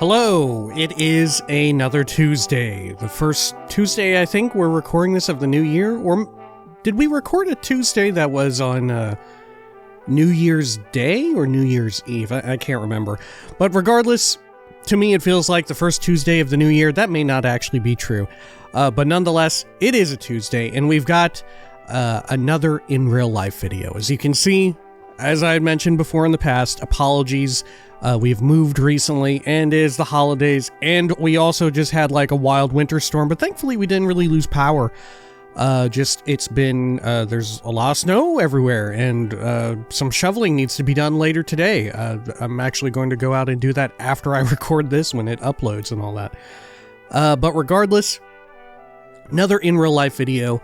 Hello, it is another Tuesday. The first Tuesday, I think, we're recording this of the new year. Or did we record a Tuesday that was on New Year's Day or New Year's Eve? I can't remember. But regardless, to me it feels like the first Tuesday of the new year. That may not actually be true. But nonetheless, it is a Tuesday, and we've got another in real life video. As you can see, as I had mentioned before in the past, apologies. We've moved recently, and it is the holidays, and we also just had like a wild winter storm, but thankfully we didn't really lose power. It's been, there's a lot of snow everywhere, and some shoveling needs to be done later today. I'm actually going to go out and do that after I record this when it uploads and all that. But regardless, another in real life video,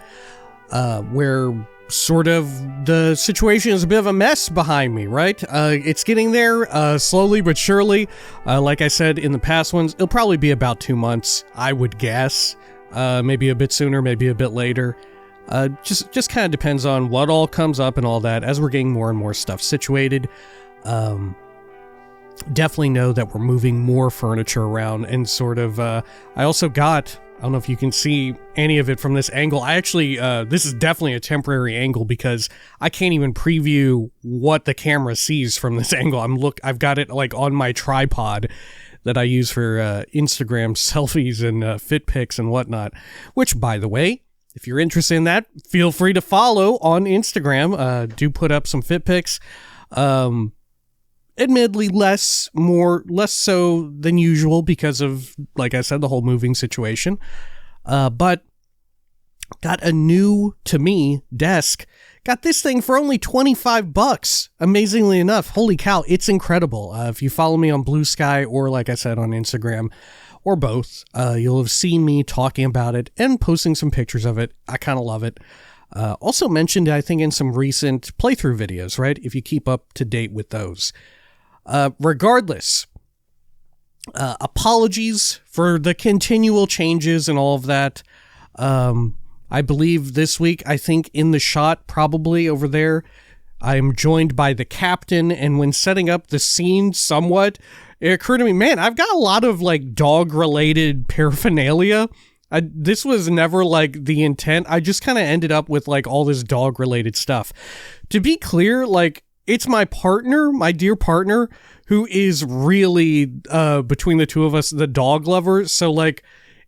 where sort of the situation is a bit of a mess behind me, right? It's getting there, slowly but surely. Like I said in the past ones, it'll probably be about 2 months, I would guess. Maybe a bit sooner, maybe a bit later. Just kind of depends on what all comes up and all that as we're getting more and more stuff situated. Definitely know that we're moving more furniture around, and sort of, I also got, I don't know if you can see any of it from this angle. I actually, this is definitely a temporary angle because I can't even preview what the camera sees from this angle. I've got it like on my tripod that I use for Instagram selfies and fit pics and whatnot, which, by the way, if you're interested in that, feel free to follow on Instagram. Do put up some fit pics. Admittedly, less so than usual because of, like I said, the whole moving situation. But got a new, to me, desk. Got this thing for only $25, amazingly enough. Holy cow, it's incredible. If you follow me on Blue Sky or, like I said, on Instagram, or both, you'll have seen me talking about it and posting some pictures of it. I kind of love it. Also mentioned, I think, in some recent playthrough videos, right? If you keep up to date with those. Regardless, apologies for the continual changes and all of that. I believe this week, I think in the shot, probably over there, I'm joined by the captain, and when setting up the scene somewhat, it occurred to me, man, I've got a lot of like dog-related paraphernalia. This was never like the intent. I just kind of ended up with like all this dog-related stuff. To be clear, like, it's my partner, my dear partner, who is really, between the two of us, the dog lover. So, like,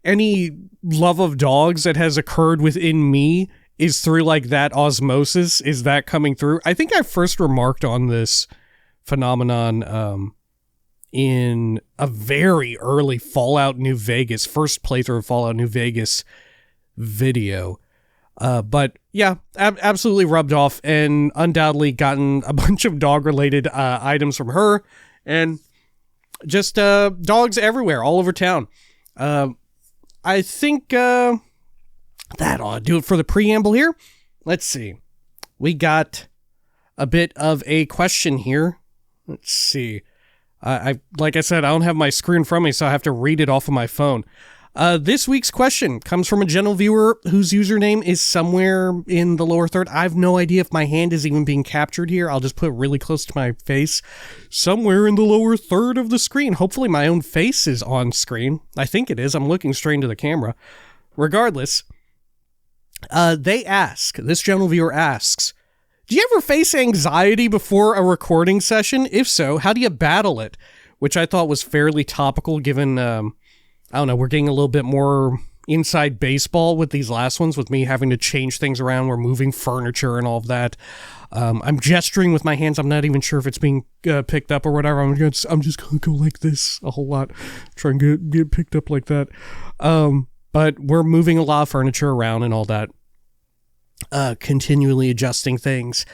any love of dogs that has occurred within me is through, like, that osmosis. Is that coming through? I think I first remarked on this phenomenon in a very early Fallout New Vegas, first playthrough of Fallout New Vegas video. But yeah, absolutely rubbed off, and undoubtedly gotten a bunch of dog-related items from her, and just dogs everywhere, all over town. I think that ought to do it for the preamble here. Let's see. We got a bit of a question here. Let's see. Like I said, I don't have my screen from me, so I have to read it off of my phone. This week's question comes from a general viewer whose username is somewhere in the lower third. I have no idea if my hand is even being captured here. I'll just put it really close to my face. Somewhere in the lower third of the screen. Hopefully my own face is on screen. I think it is. I'm looking straight into the camera. Regardless, this general viewer asks, do you ever face anxiety before a recording session? If so, how do you battle it? Which I thought was fairly topical given, I don't know, we're getting a little bit more inside baseball with these last ones, with me having to change things around. We're moving furniture and all of that. I'm gesturing with my hands. I'm not even sure if it's being picked up or whatever. I'm just going to go like this a whole lot, try and get picked up like that. But we're moving a lot of furniture around and all that, continually adjusting things.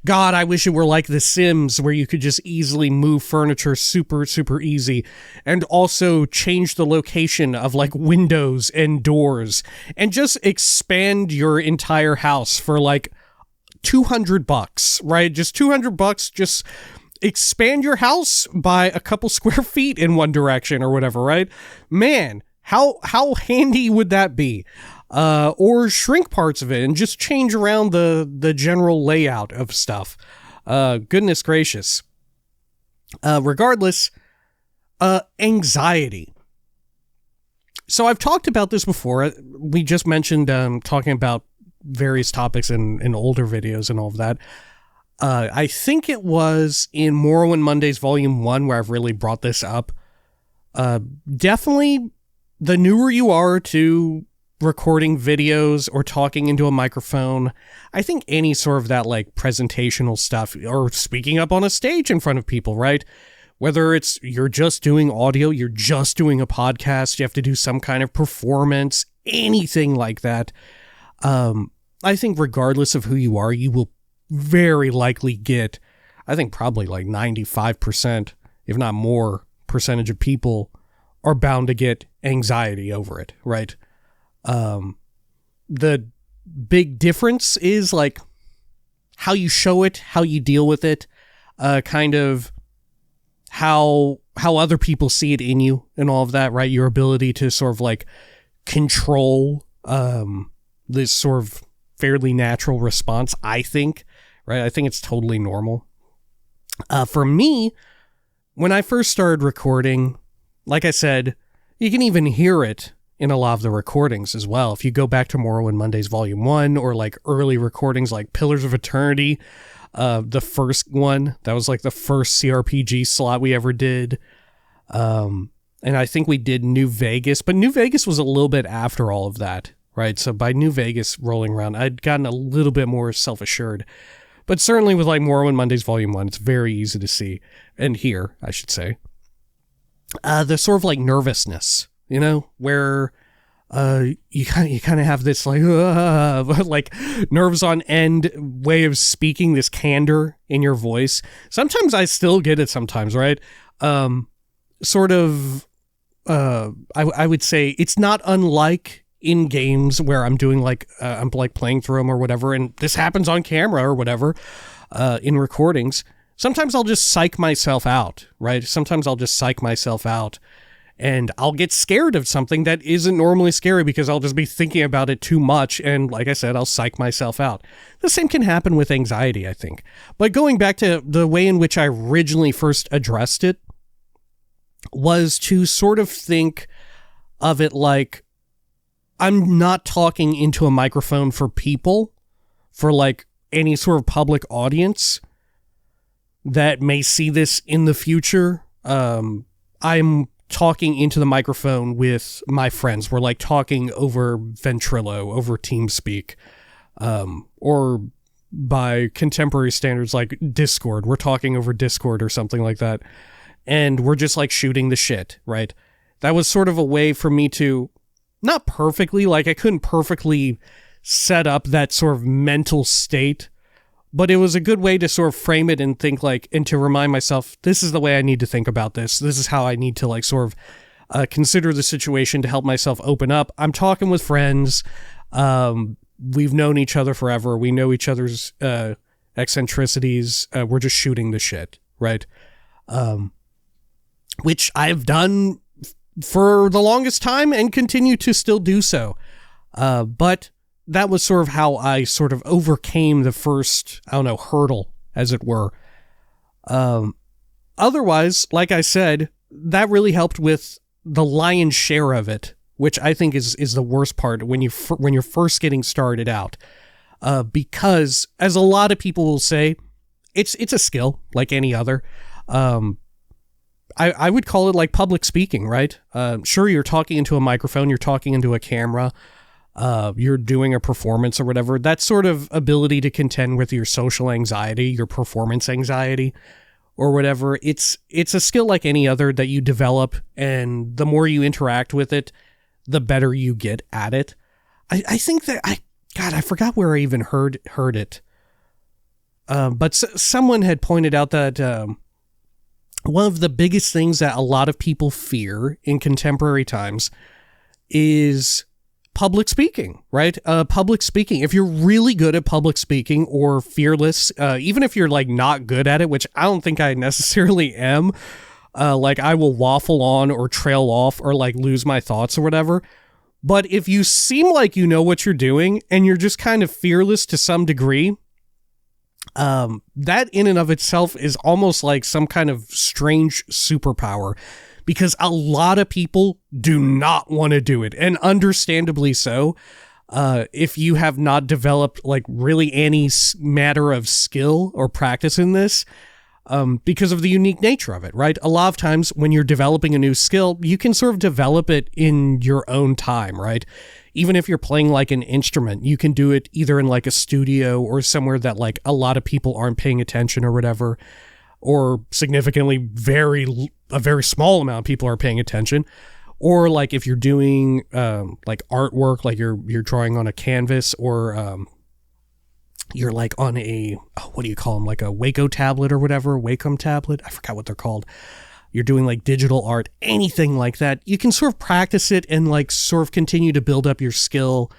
God, I wish it were like The Sims, where you could just easily move furniture super, super easy, and also change the location of like windows and doors, and just expand your entire house for like $200, right? Just $200, just expand your house by a couple square feet in one direction or whatever, right? Man, how handy would that be? Or shrink parts of it and just change around the general layout of stuff. Goodness gracious. Regardless, Anxiety. So I've talked about this before. We just mentioned talking about various topics in older videos and all of that. I think it was in Morrowind Mondays Volume 1 where I've really brought this up. Definitely, the newer you are to recording videos or talking into a microphone, I think any sort of that like presentational stuff or speaking up on a stage in front of people, right? Whether it's you're just doing audio, you're just doing a podcast, you have to do some kind of performance, anything like that. I think regardless of who you are, you will very likely get, I think probably like 95%, if not more, percentage of people are bound to get anxiety over it, right? The big difference is like how you show it, how you deal with it, kind of how other people see it in you and all of that, right? Your ability to sort of like control this sort of fairly natural response, I think, right? I think it's totally normal. For me, when I first started recording, like I said, you can even hear it in a lot of the recordings as well. If you go back to Morrowind Mondays Volume 1 or like early recordings like Pillars of Eternity, the first one, that was like the first CRPG slot we ever did. And I think we did New Vegas, but New Vegas was a little bit after all of that, right? So by New Vegas rolling around, I'd gotten a little bit more self-assured. But certainly with like Morrowind Mondays Volume 1, it's very easy to see and hear, I should say. The sort of like nervousness, you know, where you kind of have this like nerves on end way of speaking, this candor in your voice. Sometimes I still get it sometimes, right? Sort of, I would say it's not unlike in games where I'm doing like, I'm like playing through them or whatever, and this happens on camera or whatever, in recordings. Sometimes I'll just psych myself out, right? Sometimes I'll just psych myself out and I'll get scared of something that isn't normally scary because I'll just be thinking about it too much. And like I said, I'll psych myself out. The same can happen with anxiety, I think. But going back to the way in which I originally first addressed it was to sort of think of it like I'm not talking into a microphone for people, for like any sort of public audience that may see this in the future. I'm talking into the microphone with my friends. We're like talking over Ventrilo, over TeamSpeak, or by contemporary standards like Discord. We're talking over Discord or something like that. And we're just like shooting the shit, right? That was sort of a way for me to, not perfectly, like I couldn't perfectly set up that sort of mental state, but it was a good way to sort of frame it and think like, and to remind myself, this is the way I need to think about this. This is how I need to like sort of consider the situation to help myself open up. I'm talking with friends. We've known each other forever. We know each other's eccentricities. We're just shooting the shit, right? Which I've done for the longest time and continue to still do so. But that was sort of how I sort of overcame the first, hurdle, as it were. Otherwise, like I said, that really helped with the lion's share of it, which I think is the worst part when you're first getting started out. Because, as a lot of people will say, it's a skill like any other. I would call it like public speaking, right? Sure, you're talking into a microphone, you're talking into a camera, you're doing a performance or whatever. That sort of ability to contend with your social anxiety, your performance anxiety, or whatever. It's a skill like any other that you develop, and the more you interact with it, the better you get at it. I think that I forgot where I even heard it. But someone had pointed out that one of the biggest things that a lot of people fear in contemporary times is public speaking, right? Public speaking. If you're really good at public speaking or fearless, even if you're like not good at it, which I don't think I necessarily am, like I will waffle on or trail off or like lose my thoughts or whatever. But if you seem like you know what you're doing and you're just kind of fearless to some degree, that in and of itself is almost like some kind of strange superpower, because a lot of people do not want to do it, and understandably so. If you have not developed like really any matter of skill or practice in this, because of the unique nature of it, right? A lot of times when you're developing a new skill, you can sort of develop it in your own time, right? Even if you're playing like an instrument, you can do it either in like a studio or somewhere that like a lot of people aren't paying attention or whatever, or significantly a very small amount of people are paying attention. Or like if you're doing like artwork, like you're drawing on a canvas, or you're like on a, what do you call them? Like a Waco tablet or whatever, Wacom tablet. I forgot what they're called. You're doing like digital art, anything like that. You can sort of practice it and like sort of continue to build up your skill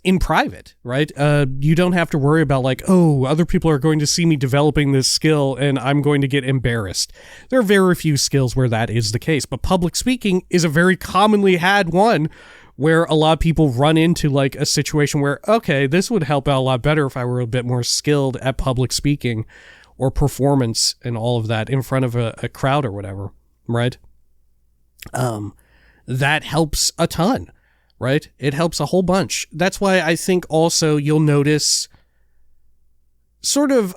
in private, right? You don't have to worry about like, oh, other people are going to see me developing this skill and I'm going to get embarrassed. There are very few skills where that is the case, but public speaking is a very commonly had one where a lot of people run into like a situation where, okay, this would help out a lot better if I were a bit more skilled at public speaking or performance and all of that in front of a crowd or whatever, right? That helps a ton. Right? It helps a whole bunch. That's why I think also you'll notice sort of,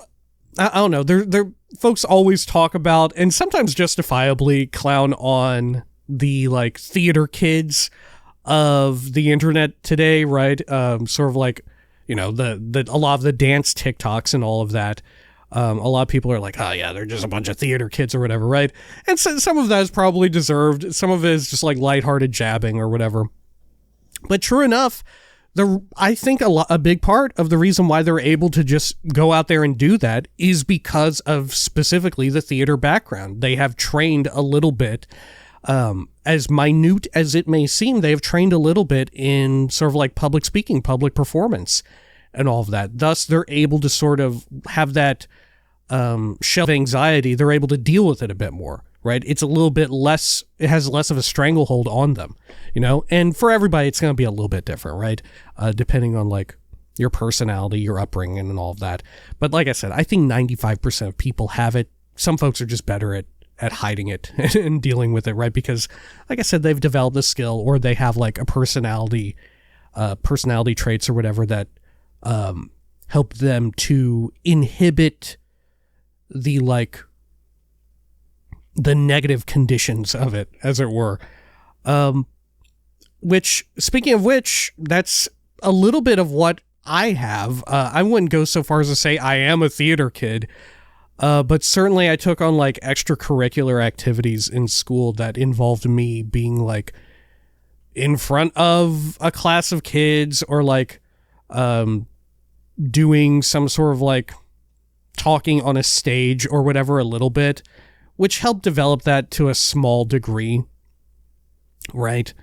I don't know, there folks always talk about, and sometimes justifiably clown on the like theater kids of the internet today, right? Sort of like, you know, the a lot of the dance TikToks and all of that. A lot of people are like, oh yeah, they're just a bunch of theater kids or whatever, right? And so, some of that is probably deserved. Some of it is just like lighthearted jabbing or whatever. But true enough, I think a big part of the reason why they're able to just go out there and do that is because of specifically the theater background. They have trained a little bit, as minute as it may seem, they have trained a little bit in sort of like public speaking, public performance, and all of that. Thus, they're able to sort of have that shell of anxiety. They're able to deal with it a bit more. Right? It's a little bit less, it has less of a stranglehold on them, you know? And for everybody, it's going to be a little bit different, right? Depending on like your personality, your upbringing, and all of that. But like I said, I think 95% of people have it. Some folks are just better at hiding it and dealing with it, right? Because like I said, they've developed a skill, or they have like a personality traits or whatever that help them to inhibit the negative conditions of it, as it were. Which, speaking of which, that's a little bit of what I have. I wouldn't go so far as to say I am a theater kid, but certainly I took on like extracurricular activities in school that involved me being like in front of a class of kids, or like doing some sort of like talking on a stage or whatever a little bit, which helped develop that to a small degree, right?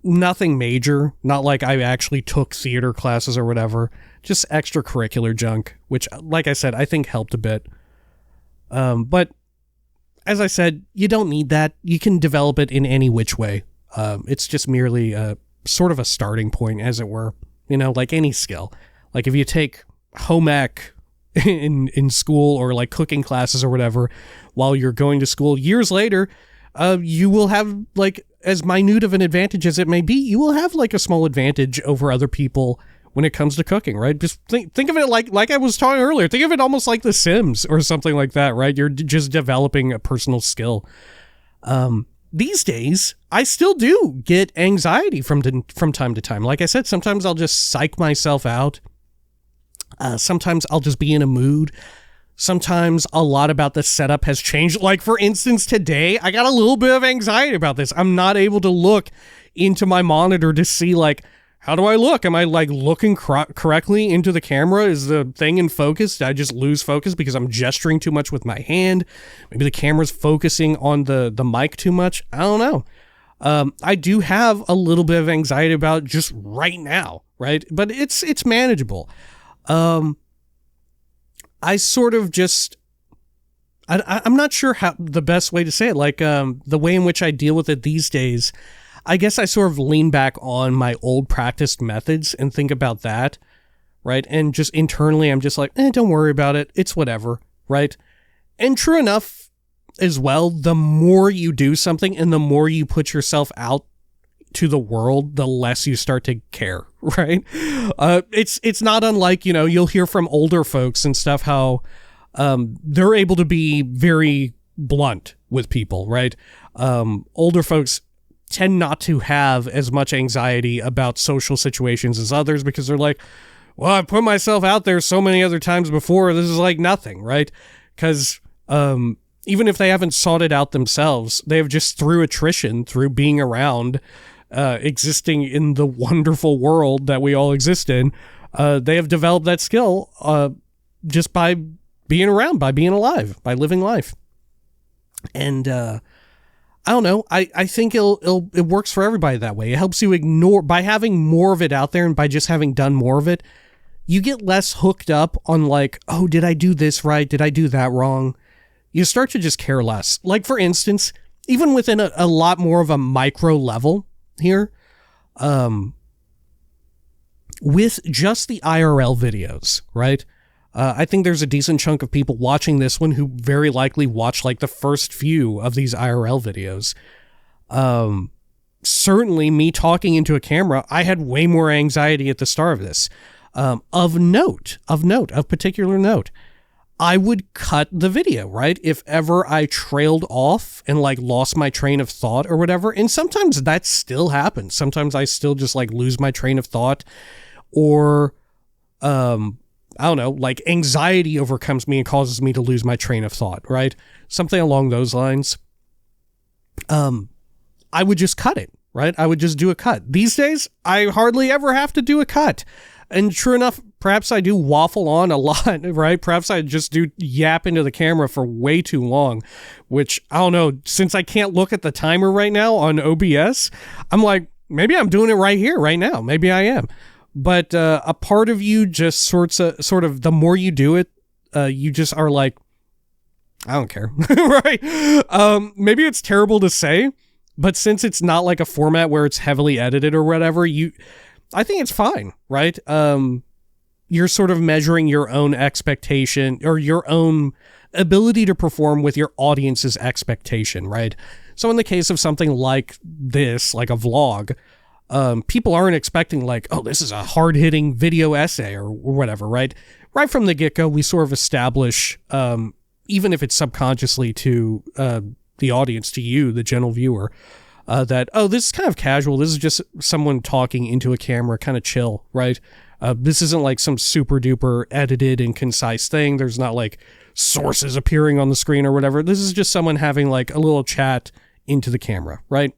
Nothing major, not like I actually took theater classes or whatever, just extracurricular junk, which, like I said, I think helped a bit. But as I said, you don't need that. You can develop it in any which way. It's just merely sort of a starting point, as it were, you know, like any skill. Like if you take home ec in school, or like cooking classes or whatever while you're going to school, years later, you will have, like, as minute of an advantage as it may be, you will have like a small advantage over other people when it comes to cooking, right? Just think of it like I was talking earlier. Think of it almost like The Sims or something like that, right? You're just developing a personal skill. These days, I still do get anxiety from time to time. Like I said, sometimes I'll just psych myself out. Sometimes I'll just be in a mood. Sometimes a lot about the setup has changed. Like, for instance, today, I got a little bit of anxiety about this. I'm not able to look into my monitor to see, like, how do I look? Am I, like, looking correctly into the camera? Is the thing in focus? Did I just lose focus because I'm gesturing too much with my hand? Maybe the camera's focusing on the mic too much? I don't know. I do have a little bit of anxiety about just right now, right? But it's manageable. I sort of just, I'm not sure how the best way to say it. Like, the way in which I deal with it these days, I guess I sort of lean back on my old practiced methods and think about that, right? And just internally, I'm just like, don't worry about it. It's whatever, right? And true enough, as well, the more you do something and the more you put yourself out to the world, the less you start to care, right? It's not unlike, you'll hear from older folks and stuff how they're able to be very blunt with people, right? Older folks tend not to have as much anxiety about social situations as others because they're like, well, I've put myself out there so many other times before, this is like nothing, right? Because even if they haven't sought it out themselves, they have just through attrition, through being around, existing in the wonderful world that we all exist in, they have developed that skill just by being around, by being alive, by living life. And I don't know, I think it works for everybody that way. It helps you ignore, by having more of it out there and by just having done more of it, you get less hooked up on like, oh, did I do this right? Did I do that wrong? You start to just care less. Like, for instance, even within a lot more of a micro level here, with just the IRL videos, right? I think there's a decent chunk of people watching this one who very likely watched like the first few of these IRL videos. Certainly me talking into a camera, I had way more anxiety at the start of this. Of particular note, I would cut the video, right? If ever I trailed off and like lost my train of thought or whatever. And sometimes that still happens. Sometimes I still just like lose my train of thought, or, I don't know, like anxiety overcomes me and causes me to lose my train of thought, right? Something along those lines. I would just cut it, right? I would just do a cut. These days, I hardly ever have to do a cut. And true enough, perhaps I do waffle on a lot, right? Perhaps I just do yap into the camera for way too long, which, I don't know, since I can't look at the timer right now on OBS, I'm like, maybe I'm doing it right here, right now. Maybe I am. But a part of you just sort of, the more you do it, you just are like, I don't care, right? Maybe it's terrible to say, but since it's not like a format where it's heavily edited or whatever, I think it's fine, right? You're sort of measuring your own expectation or your own ability to perform with your audience's expectation, right? So in the case of something like this, like a vlog, people aren't expecting like, oh, this is a hard-hitting video essay or whatever, right? Right from the get-go, we sort of establish, even if it's subconsciously to the audience, to you, the general viewer, that, oh, this is kind of casual. This is just someone talking into a camera, kind of chill, right? This isn't like some super duper edited and concise thing. There's not like sources appearing on the screen or whatever. This is just someone having like a little chat into the camera, right?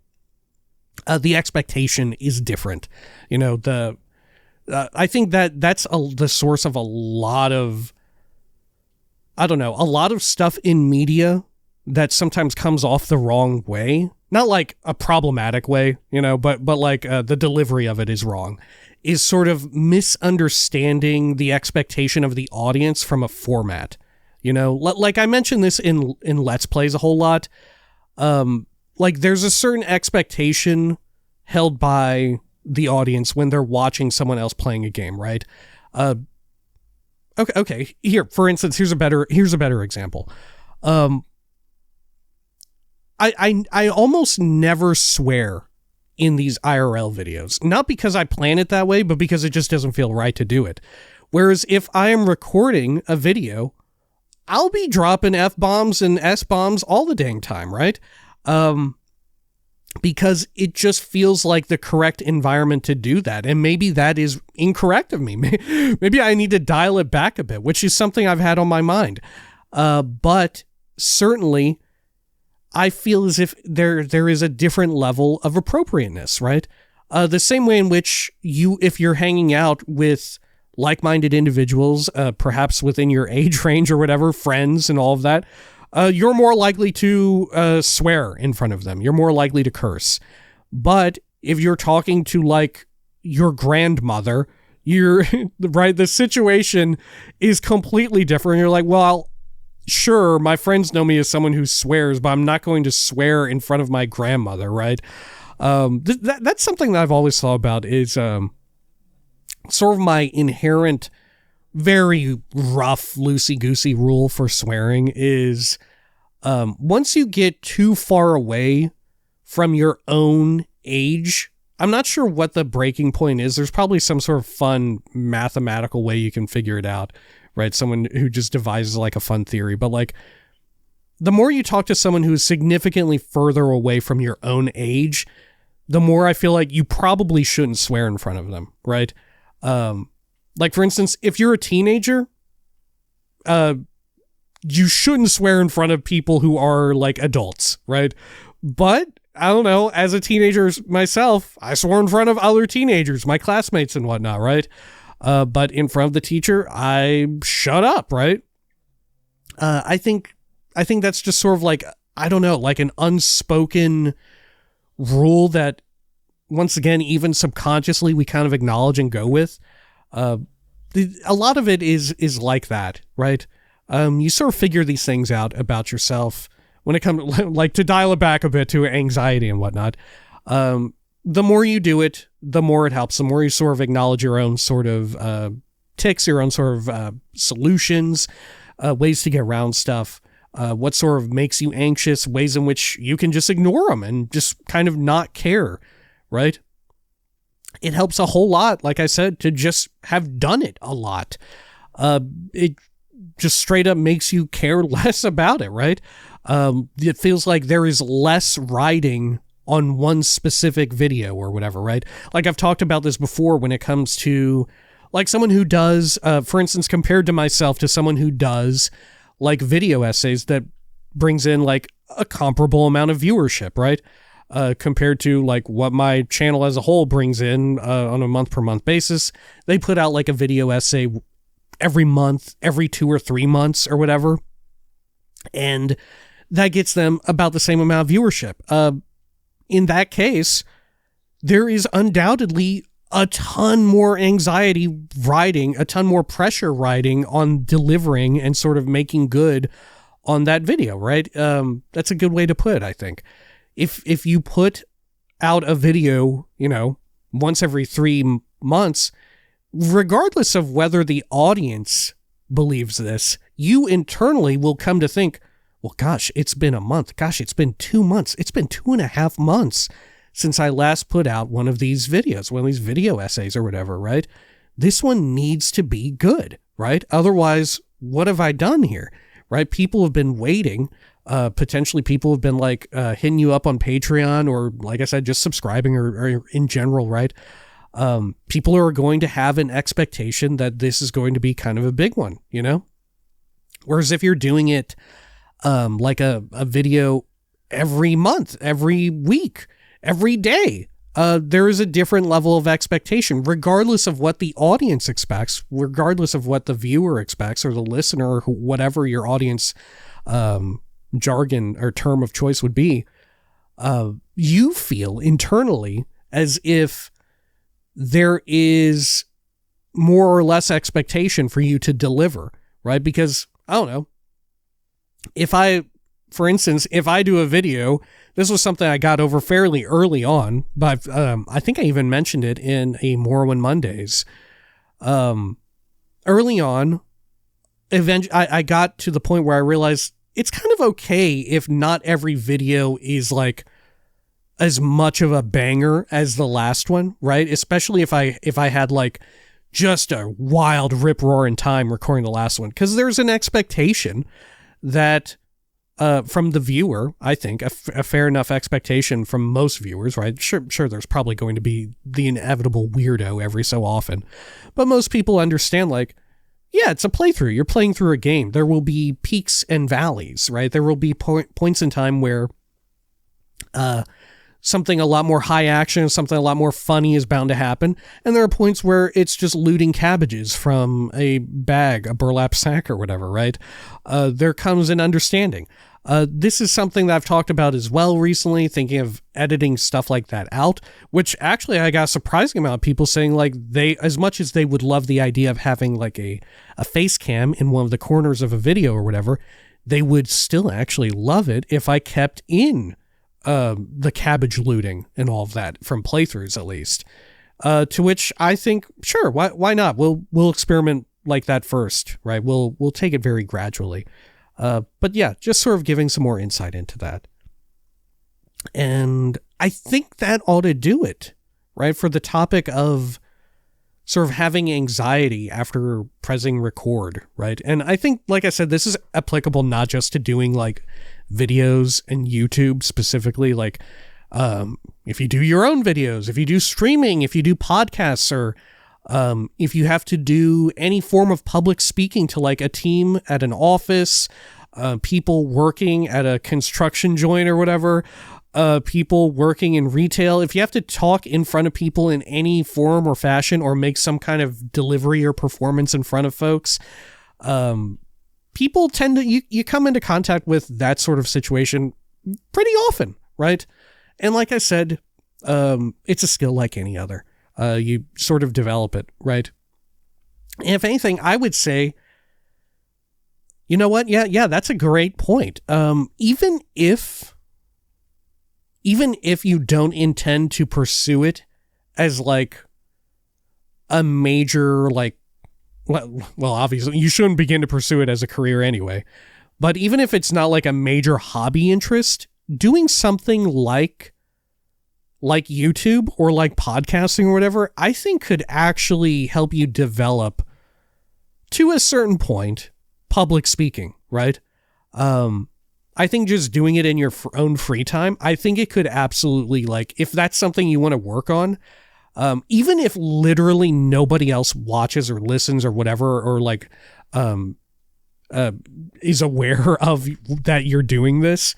The expectation is different. I think that's the source of a lot of, I don't know, a lot of stuff in media that sometimes comes off the wrong way. Not like a problematic way, but like the delivery of it is wrong, is sort of misunderstanding the expectation of the audience from a format. Like I mentioned this in Let's Plays a whole lot. Like there's a certain expectation held by the audience when they're watching someone else playing a game, right? Okay. Here, for instance, here's a better example. I almost never swear in these IRL videos, not because I plan it that way, but because it just doesn't feel right to do it. Whereas if I am recording a video, I'll be dropping F-bombs and S-bombs all the dang time, right? Because it just feels like the correct environment to do that. And maybe that is incorrect of me. Maybe I need to dial it back a bit, which is something I've had on my mind. But certainly, I feel as if there is a different level of appropriateness, right? The same way in which if you're hanging out with like-minded individuals, perhaps within your age range or whatever, friends and all of that, you're more likely to swear in front of them. You're more likely to curse. But if you're talking to like your grandmother, right, the situation is completely different. You're like, well, sure, my friends know me as someone who swears, but I'm not going to swear in front of my grandmother, right? That's something that I've always thought about is sort of my inherent, very rough, loosey-goosey rule for swearing is Once you get too far away from your own age, I'm not sure what the breaking point is. There's probably some sort of fun mathematical way you can figure it out, right? Someone who just devises like a fun theory. But like, the more you talk to someone who is significantly further away from your own age, the more I feel like you probably shouldn't swear in front of them, right? Like, for instance, if you're a teenager, you shouldn't swear in front of people who are like adults, right? But I don't know, as a teenager myself, I swore in front of other teenagers, my classmates and whatnot, right? But in front of the teacher, I shut up, right? I think that's just sort of like, I don't know, like an unspoken rule that, once again, even subconsciously, we kind of acknowledge and go with. A lot of it is like that, right? You sort of figure these things out about yourself when it comes, like, to dial it back a bit to anxiety and whatnot. The more you do it, the more it helps. The more you sort of acknowledge your own sort of tics, your own sort of solutions, ways to get around stuff, what sort of makes you anxious, ways in which you can just ignore them and just kind of not care, right? It helps a whole lot, like I said, to just have done it a lot. It just straight up makes you care less about it, right? It feels like there is less riding on one specific video or whatever, right? Like, I've talked about this before when it comes to, like, someone who does, for instance, compared to myself, to someone who does, like, video essays that brings in, like, a comparable amount of viewership, right? Compared to, like, what my channel as a whole brings in on a month-per-month basis. They put out, like, a video essay every month, every 2 or 3 months or whatever. And that gets them about the same amount of viewership. In that case, there is undoubtedly a ton more anxiety riding, a ton more pressure riding on delivering and sort of making good on that video, right? That's a good way to put it, I think. If you put out a video, once every 3 months, regardless of whether the audience believes this, you internally will come to think, well, gosh, it's been a month. Gosh, it's been 2 months. It's been 2.5 months since I last put out one of these videos, one of these video essays or whatever, right? This one needs to be good, right? Otherwise, what have I done here, right? People have been waiting. Potentially people have been like hitting you up on Patreon or, like I said, just subscribing or in general, right? People are going to have an expectation that this is going to be kind of a big one, Whereas if you're doing it like a video every month, every week, every day, there is a different level of expectation, regardless of what the audience expects, regardless of what the viewer expects or the listener, or whatever your audience jargon or term of choice would be. You feel internally as if there is more or less expectation for you to deliver, right? Because, I don't know, for instance, if I do a video, this was something I got over fairly early on, but I think I even mentioned it in a Morrowind Mondays. Early on, eventually, I got to the point where I realized it's kind of okay if not every video is like as much of a banger as the last one, right? Especially if I had like just a wild rip roaring time recording the last one, because there's an expectation that from the viewer, I think a fair enough expectation from most viewers, right? Sure, there's probably going to be the inevitable weirdo every so often, but most people understand, like, yeah, it's a playthrough. You're playing through a game. There will be peaks and valleys, right? There will be points in time where something a lot more high action, something a lot more funny is bound to happen. And there are points where it's just looting cabbages from a bag, a burlap sack or whatever, right? There comes an understanding. This is something that I've talked about as well recently, thinking of editing stuff like that out, which actually I got a surprising amount of people saying, like, they, as much as they would love the idea of having like a face cam in one of the corners of a video or whatever, they would still actually love it if I kept in the cabbage looting and all of that from playthroughs, at least. To which I think, sure, why not? We'll experiment like that first, right? We'll take it very gradually. But yeah, just sort of giving some more insight into that. And I think that ought to do it, right? For the topic of sort of having anxiety after pressing record, right? And I think, like I said, this is applicable not just to doing like videos and YouTube specifically, like if you do your own videos, if you do streaming, if you do podcasts, or if you have to do any form of public speaking to like a team at an office, people working at a construction joint or whatever, people working in retail, if you have to talk in front of people in any form or fashion or make some kind of delivery or performance in front of folks, people tend to, you come into contact with that sort of situation pretty often, right? And like I said, it's a skill like any other. You sort of develop it, right? And if anything, I would say, you know what? Yeah, that's a great point. Even if you don't intend to pursue it as like a major, like, well, obviously you shouldn't begin to pursue it as a career anyway, but even if it's not like a major hobby interest, doing something like YouTube or like podcasting or whatever, I think could actually help you develop, to a certain point, public speaking, right? I think just doing it in your own free time, I think it could absolutely, like, if that's something you want to work on, even if literally nobody else watches or listens or whatever, or like is aware of that you're doing this,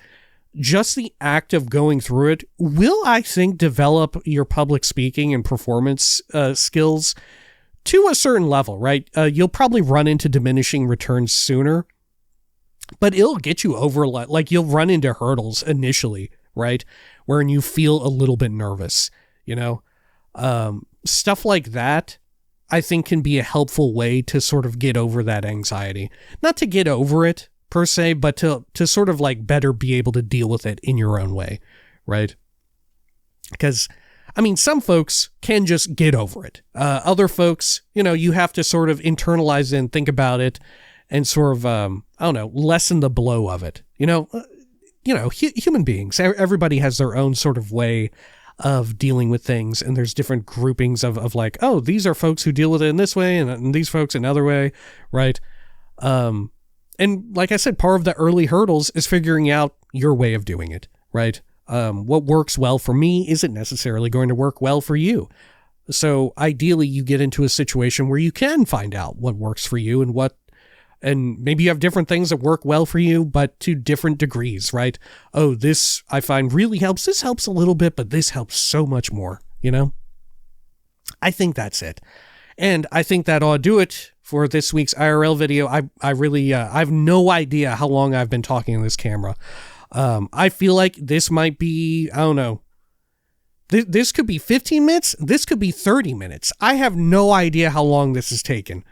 just the act of going through it will, I think, develop your public speaking and performance skills to a certain level, right? You'll probably run into diminishing returns sooner, but it'll get you over, like you'll run into hurdles initially, right? Wherein you feel a little bit nervous, you know? Stuff like that, I think, can be a helpful way to sort of get over that anxiety. Not to get over it per se, but to sort of like better be able to deal with it in your own way, right? Because, I mean, some folks can just get over it. Other folks, you know, you have to sort of internalize it and think about it and sort of, I don't know, lessen the blow of it. You know, human beings, everybody has their own sort of way of dealing with things, and there's different groupings of like, oh, these are folks who deal with it in this way, and these folks another way, right? And like I said, part of the early hurdles is figuring out your way of doing it, right? What works well for me isn't necessarily going to work well for you. So ideally, you get into a situation where you can find out what works for you and maybe you have different things that work well for you, but to different degrees, right? Oh, this I find really helps. This helps a little bit, but this helps so much more, you know? I think that's it. And I think that ought to do it for this week's IRL video. I really, I have no idea how long I've been talking in this camera. I feel like this might be, I don't know, this could be 15 minutes. This could be 30 minutes. I have no idea how long this has taken.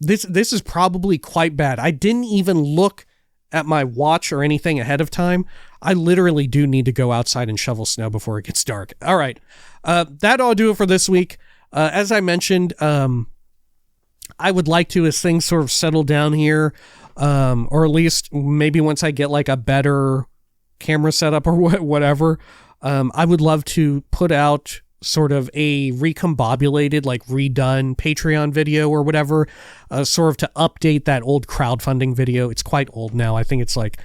This is probably quite bad. I didn't even look at my watch or anything ahead of time. I literally do need to go outside and shovel snow before it gets dark. All right. That ought to do it for this week. As I mentioned, I would like to, as things sort of settle down here, or at least maybe once I get like a better camera setup or whatever, I would love to put out sort of a recombobulated, like redone Patreon video or whatever, sort of to update that old crowdfunding video. It's quite old now. I think it's like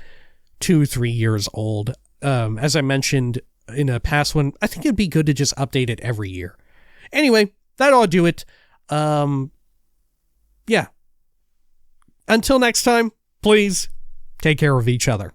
2-3 years old. As I mentioned in a past one, I think it'd be good to just update it every year. Anyway, that ought to do it. Yeah. Until next time, please take care of each other.